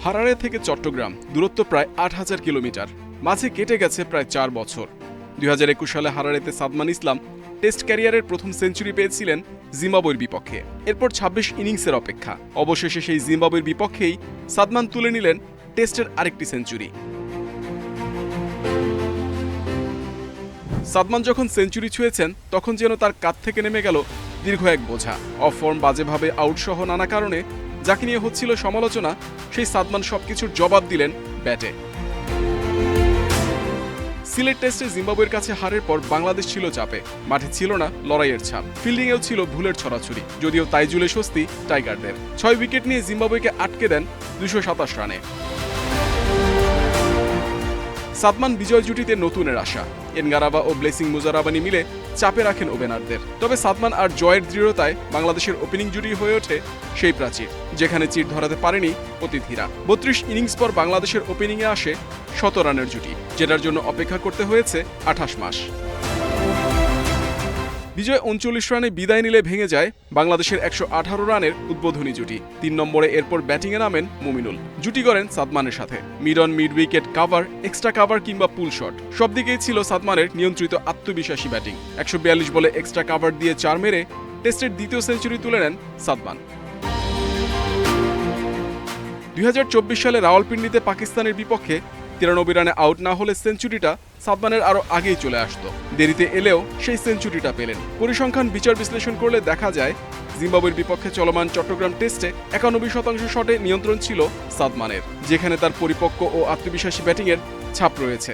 Harare থেকে চট্টগ্রাম দূরত্ব প্রায় ৮,০০০ কিলোমিটার। মাঝে কেটে গেছে প্রায় ৪ বছর। ২০২১ সালে হারারেতে সাদমান ইসলাম টেস্ট ক্যারিয়ারের প্রথম সেঞ্চুরি পেয়েছিলেন জিম্বাবুয়ের বিপক্ষে। এরপর ২৬ ইনিংসের অপেক্ষা। অবশেষে সেই জিম্বাবুয়ের বিপক্ষেই সাদমান তুলে নিলেন টেস্টের আরেকটি সেঞ্চুরি। সাদমান যখন সেঞ্চুরি ছুঁয়েছেন তখন যেন তার কাঁধ থেকে নেমে গেল দীর্ঘ এক বোঝা। অফ ফর্ম, বাজেভাবে আউটসহ নানা কারণে যাকে নিয়ে হচ্ছিল সমালোচনা, সেই সাদমান সবকিছুর জবাব দিলেন ব্যাটে। সিলেট টেস্টে জিম্বাবুয়ের কাছে হারের পর বাংলাদেশ ছিল চাপে। মাঠে ছিল না লড়াইয়ের ছাপ, ফিল্ডিংয়েও ছিল ভুলের ছড়াছড়ি। যদিও তাই জুলে স্বস্তি টাইগারদের। ৬ উইকেট নিয়ে জিম্বাবুয়েকে আটকে দেন ২২৭ রানে। সাদমান বিজয় জুটিতে নতুনের আশা। এনগারাবা ও ব্লেসিং মুজারাবানি মিলে চাপে রাখেন ওপেনারদের। তবে সাদমান আর জয়ের দৃঢ়তায় বাংলাদেশের ওপেনিং জুটি হয়ে ওঠে সেই প্রাচীর, যেখানে চির ধরাতে পারেনি অতিথিরা। ৩২ ইনিংস পর বাংলাদেশের ওপেনিংয়ে আসে ১০০ রানের জুটি, যেটার জন্য অপেক্ষা করতে হয়েছে ২৮ মাস। বিজয় ৩৯ রানে বিদায় নিলে ভেঙে যায় বাংলাদেশের ১১৮ রানের উদ্বোধনী জুটি। ৩ নম্বরে এরপর ব্যাটিংয়ে নামেন মুমিনুল। জুটি করেন সাদমানের সাথে। Mid on mid wicket cover, extra cover কিংবা পুল শট, সব দিকেই ছিল সাদমানের নিয়ন্ত্রিত আত্মবিশ্বাসী ব্যাটিং। ১৪২ বলে এক্সট্রা কাভার দিয়ে ৪ মেরে টেস্টের দ্বিতীয় সেঞ্চুরি তুলে নেন সাদমান। ২০২৪ সালে রাওয়ালপিন্ডিতে পাকিস্তানের বিপক্ষে ৯৩ রানে আউট না হলে সেঞ্চুরিটা সাদমানের আরও আগেই চলে আসতো। দেরিতে এলেও সেই সেঞ্চুরিটা পেলেন। পরিসংখ্যান বিচার বিশ্লেষণ করলে দেখা যায় জিম্বাবুয়ের বিপক্ষে চলমান চট্টগ্রাম টেস্টে ৯১% শটে নিয়ন্ত্রণ ছিল সাদমানের, যেখানে তার পরিপক্ক ও আত্মবিশ্বাসী ব্যাটিংয়ের ছাপ রয়েছে।